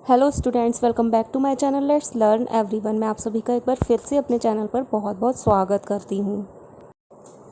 Hello students, welcome back to my channel let's learn everyone. मैं आप सभी का एक बार फिर से अपने चैनल पर बहुत बहुत स्वागत करती हूँ।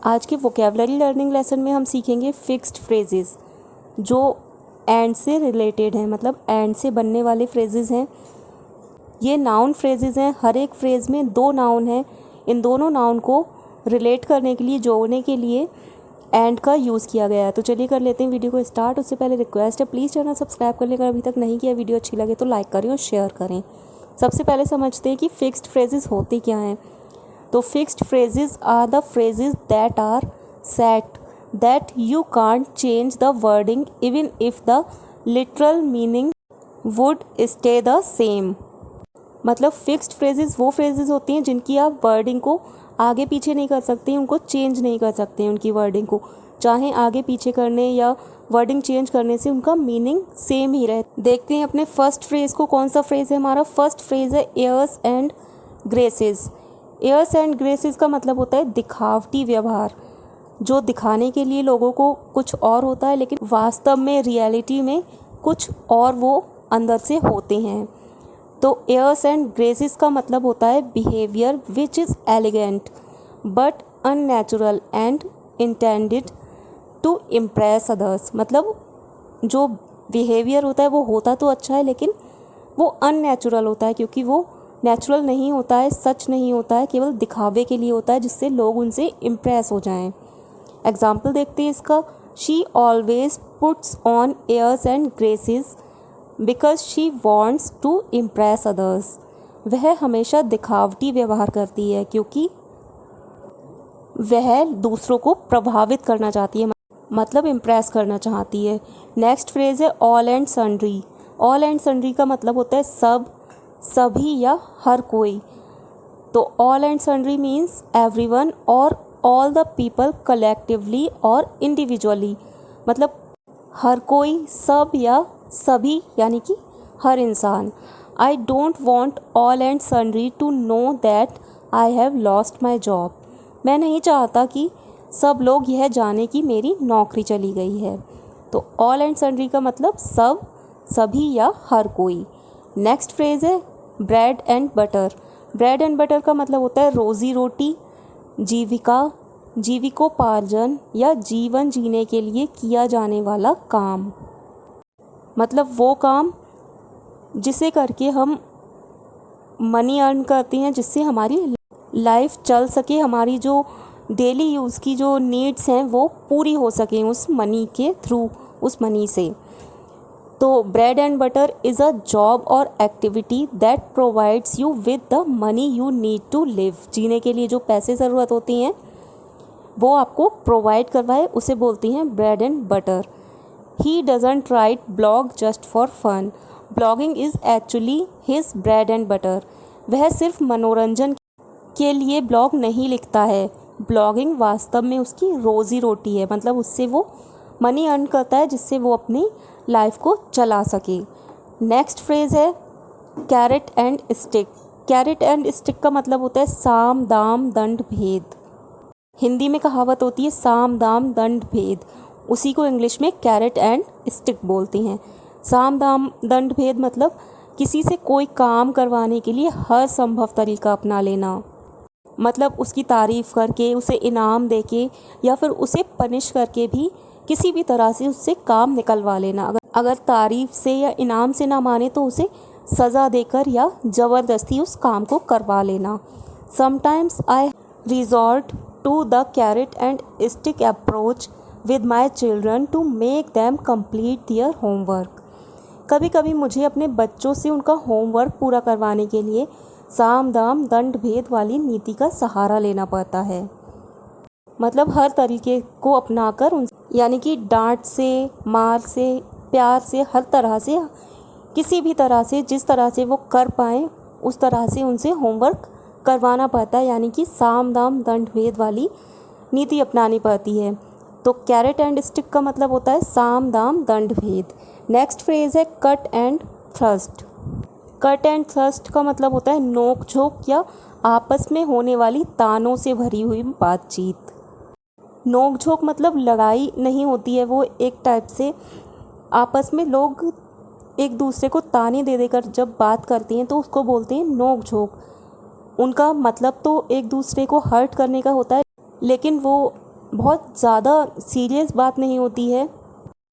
आज के वोकेबलरी लर्निंग लेसन में हम सीखेंगे फिक्स्ड फ्रेजेस जो एंड से रिलेटेड हैं, मतलब एंड से बनने वाले फ्रेजेस हैं। ये नाउन फ्रेजेस हैं। हर एक फ्रेज़ में दो नाउन हैं। इन दोनों नाउन को रिलेट करने के लिए, जोड़ने के लिए एंड का यूज़ किया गया है। तो चलिए कर लेते हैं वीडियो को स्टार्ट। उससे पहले रिक्वेस्ट है, प्लीज़ चैनल सब्सक्राइब कर लें अगर अभी तक नहीं किया। वीडियो अच्छी लगे तो लाइक करें और शेयर करें। सबसे पहले समझते हैं कि फिक्स्ड फ्रेजेस होते क्या हैं। तो fixed phrases are the phrases that are set that you can't change the wording even if the literal meaning would stay the same. मतलब फिक्स्ड फ्रेजेस वो फ्रेजेस होती हैं जिनकी आप वर्डिंग को आगे पीछे नहीं कर सकते हैं, उनको चेंज नहीं कर सकते हैं। उनकी वर्डिंग को चाहे आगे पीछे करने या वर्डिंग चेंज करने से उनका मीनिंग सेम ही रहे। देखते हैं अपने फर्स्ट फ्रेज़ को। कौन सा फ्रेज़ है हमारा? फर्स्ट फ्रेज़ है airs and graces. Airs and graces का मतलब होता है दिखावटी व्यवहार, जो दिखाने के लिए लोगों को कुछ और होता है लेकिन वास्तव में, रियलिटी में कुछ और वो अंदर से होते हैं। तो एयर्स एंड ग्रेसेस का मतलब होता है behaviour which is elegant but unnatural and intended to impress others. मतलब जो बिहेवियर होता है वो होता तो अच्छा है लेकिन वो अननेचुरल होता है, क्योंकि वो नेचुरल नहीं होता है, सच नहीं होता है, केवल दिखावे के लिए होता है जिससे लोग उनसे इम्प्रेस हो जाएं। एग्जाम्पल देखते हैं इसका। She always puts on airs and graces because she wants to impress others. वह हमेशा दिखावटी व्यवहार करती है क्योंकि वह दूसरों को प्रभावित करना चाहती है, मतलब इम्प्रेस करना चाहती है। नेक्स्ट फ्रेज है all and sundry. All and sundry का मतलब होता है सब, सभी या हर कोई। तो all and sundry means everyone और ऑल द पीपल कलेक्टिवली और इंडिविजुअली। मतलब हर कोई, सब या सभी, यानी कि हर इंसान। I don't want all and sundry to know that I have lost my job. मैं नहीं चाहता कि सब लोग यह जाने कि मेरी नौकरी चली गई है। तो ऑल एंड सन्ड्री का मतलब सब, सभी या हर कोई। नेक्स्ट फ्रेज है bread and butter. Bread and butter का मतलब होता है रोज़ी रोटी, जीविका, जीविकोपार्जन या जीवन जीने के लिए किया जाने वाला काम। मतलब वो काम जिसे करके हम मनी अर्न करते हैं, जिससे हमारी लाइफ चल सके, हमारी जो डेली यूज़ की जो नीड्स हैं वो पूरी हो सकें उस मनी के थ्रू, उस मनी से। तो bread and butter is a job और activity that provides you with the money you need to live. जीने के लिए जो पैसे ज़रूरत होती हैं वो आपको प्रोवाइड करवाए, उसे बोलती हैं bread and butter. He doesn't write blog just for fun. Blogging is actually his bread and butter. वह सिर्फ मनोरंजन के लिए ब्लॉग नहीं लिखता है। ब्लॉगिंग वास्तव में उसकी रोज़ी रोटी है, मतलब उससे वो मनी अर्न करता है जिससे वो अपनी लाइफ को चला सके। नेक्स्ट फ्रेज़ है carat and stick. Carat and stick का मतलब होता है साम दाम दंड भेद। हिंदी में कहावत होती है साम दाम दंड भेद, उसी को इंग्लिश में कैरेट एंड स्टिक बोलते हैं। साम दाम दंड भेद मतलब किसी से कोई काम करवाने के लिए हर संभव तरीका अपना लेना, मतलब उसकी तारीफ़ करके, उसे इनाम देके या फिर उसे पनिश करके भी किसी भी तरह से उससे काम निकलवा लेना। अगर तारीफ़ से या इनाम से ना माने तो उसे सज़ा देकर या ज़बरदस्ती उस काम को करवा लेना। Sometimes I resort to the carrot and stick approach with my children to make them complete their homework। कभी कभी मुझे अपने बच्चों से उनका होमवर्क पूरा करवाने के लिए साम दाम दंड भेद वाली नीति का सहारा लेना पड़ता है। मतलब हर तरीके को अपनाकर उन, यानी कि डांट से, मार से, प्यार से, हर तरह से, किसी भी तरह से, जिस तरह से वो कर पाएँ उस तरह से उनसे होमवर्क करवाना पड़ता है, यानी कि साम दाम दंड भेद वाली नीति अपनानी पड़ती है। तो कैरेट एंड स्टिक का मतलब होता है साम दाम दंड भेद। नेक्स्ट फ्रेज है cut and thrust. Cut and thrust का मतलब होता है नोक झोंक या आपस में होने वाली तानों से भरी हुई बातचीत। नोक झोंक मतलब लड़ाई नहीं होती है, वो एक टाइप से आपस में लोग एक दूसरे को ताने दे देकर जब बात करती हैं तो उसको बोलते हैं नोक झोंक। उनका मतलब तो एक दूसरे को हर्ट करने का होता है, लेकिन वो बहुत ज़्यादा सीरियस बात नहीं होती है।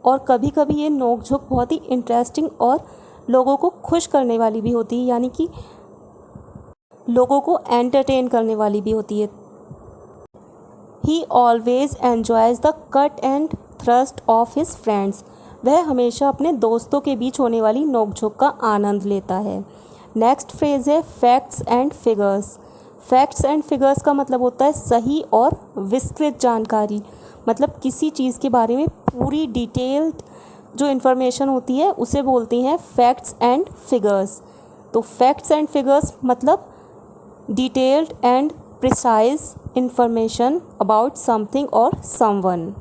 और कभी कभी ये नोक झोंक बहुत ही इंटरेस्टिंग और लोगों को खुश करने वाली भी होती है, यानी कि लोगों को एंटरटेन करने वाली भी होती है। He always enjoys the cut and thrust of his friends. वह हमेशा अपने दोस्तों के बीच होने वाली नोकझोंक का आनंद लेता है। नेक्स्ट फ्रेज है facts and figures. Facts and figures का मतलब होता है सही और विस्तृत जानकारी। मतलब किसी चीज़ के बारे में पूरी डिटेल्ड जो इन्फॉर्मेशन होती है उसे बोलते हैं फैक्ट्स एंड फिगर्स। तो फैक्ट्स एंड फिगर्स मतलब detailed and precise information about something और समवन।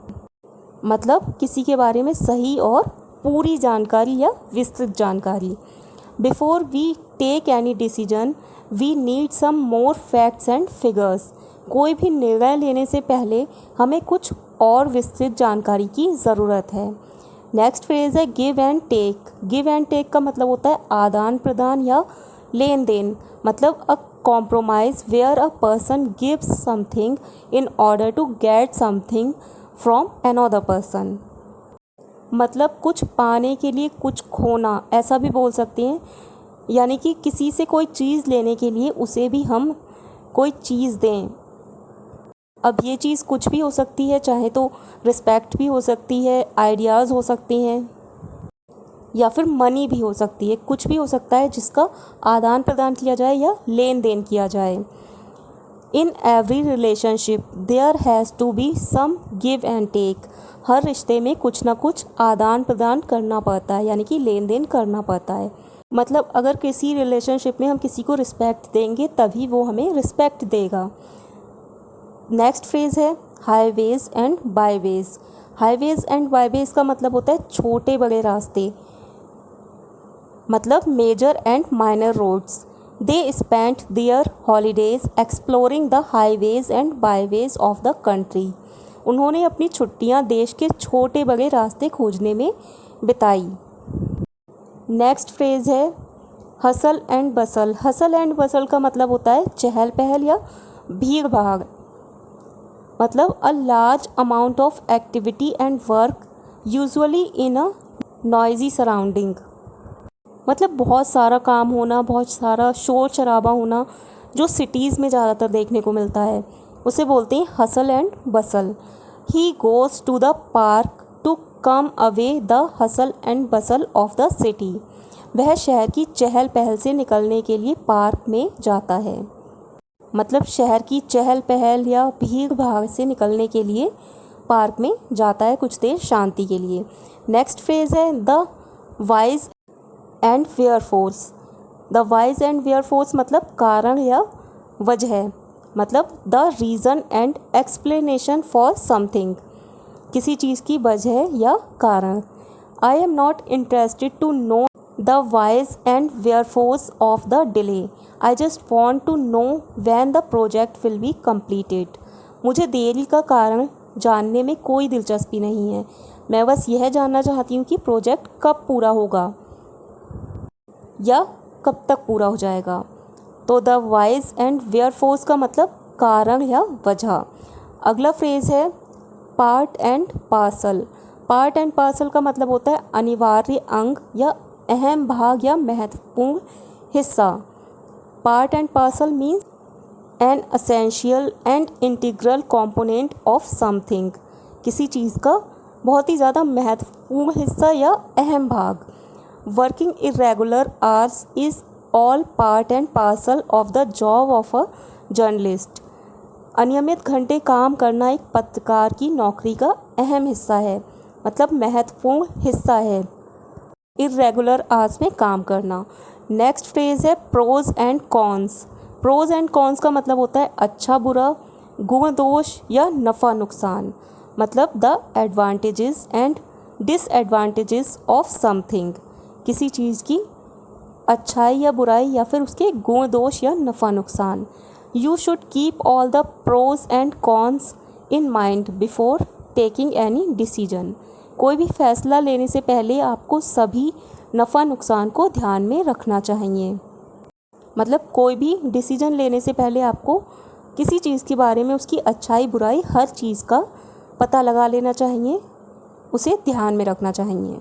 मतलब किसी के बारे में सही और पूरी जानकारी या विस्तृत जानकारी। Before we take any decision we need some more facts and figures. कोई भी निर्णय लेने से पहले हमें कुछ और विस्तृत जानकारी की ज़रूरत है। नेक्स्ट फ्रेज है give and take. Give and take का मतलब होता है आदान प्रदान या लेन देन। मतलब a compromise where a person gives something in order to get something from another person. मतलब कुछ पाने के लिए कुछ खोना, ऐसा भी बोल सकते हैं। यानी कि किसी से कोई चीज़ लेने के लिए उसे भी हम कोई चीज़ दें। अब ये चीज़ कुछ भी हो सकती है, चाहे तो रिस्पेक्ट भी हो सकती है, आइडियाज़ हो सकती हैं, या फिर मनी भी हो सकती है। कुछ भी हो सकता है जिसका आदान प्रदान किया जाए या लेन देन किया जाए। In every relationship there has to be some give and take. हर रिश्ते में कुछ ना कुछ आदान प्रदान करना पड़ता है, यानी कि लेन देन करना पड़ता है। मतलब अगर किसी रिलेशनशिप में हम किसी को रिस्पेक्ट देंगे तभी वो हमें रिस्पेक्ट देगा। नेक्स्ट फ्रेज है highways and byways. Highways and byways का मतलब होता है छोटे बड़े रास्ते। मतलब major and minor roads. They spent their holidays exploring the highways and byways of the country. उन्होंने अपनी छुट्टियां देश के छोटे बड़े रास्ते खोजने में बिताई। नेक्स्ट फ्रेज है hustle and Bansal. Hustle and बसल का मतलब होता है चहल पहल या भीड़ भाड़। मतलब a large amount of activity and work usually in a noisy surrounding. मतलब बहुत सारा काम होना, बहुत सारा शोर शराबा होना, जो सिटीज़ में ज़्यादातर देखने को मिलता है, उसे बोलते हैं hustle and bustle. He goes to the park to come away the hustle and bustle of the city. वह शहर की चहल पहल से निकलने के लिए पार्क में जाता है। मतलब शहर की चहल पहल या भीड़ भाड़ से निकलने के लिए पार्क में जाता है कुछ देर शांति के लिए। नेक्स्ट फ्रेज है the whys and wherefores. The whys and wherefores मतलब कारण या वजह। मतलब the reason and explanation for something. किसी चीज़ की वजह या कारण। I am not interested to know the whys and wherefores of the delay. I just want to know when the project will be completed। मुझे देरी का कारण जानने में कोई दिलचस्पी नहीं है, मैं बस यह जानना चाहती हूँ कि प्रोजेक्ट कब पूरा होगा या कब तक पूरा हो जाएगा। तो द वाइज एंड वेयरफोर्स का मतलब कारण या वजह। अगला फ्रेज है part and parcel. Part and parcel का मतलब होता है अनिवार्य अंग या अहम भाग या महत्वपूर्ण हिस्सा। Part and parcel means an essential and integral component of something. किसी चीज़ का बहुत ही ज़्यादा महत्वपूर्ण हिस्सा या अहम भाग। Working irregular hours is all part and parcel of the job of a journalist. अनियमित घंटे काम करना एक पत्रकार की नौकरी का अहम हिस्सा है, मतलब महत्वपूर्ण हिस्सा है इरेगुलर आवर्स में काम करना। नेक्स्ट फ्रेज है pros and cons. Pros and cons का मतलब होता है अच्छा बुरा, गुण दोष या नफ़ा नुकसान। मतलब the advantages and disadvantages of something. किसी चीज़ की अच्छाई या बुराई या फिर उसके गुण दोष या नफ़ा नुकसान। You should keep all the pros and cons in mind before taking any decision. कोई भी फैसला लेने से पहले आपको सभी नफ़ा नुकसान को ध्यान में रखना चाहिए। मतलब कोई भी डिसीजन लेने से पहले आपको किसी चीज़ के बारे में उसकी अच्छाई बुराई हर चीज़ का पता लगा लेना चाहिए, उसे ध्यान में रखना चाहिए।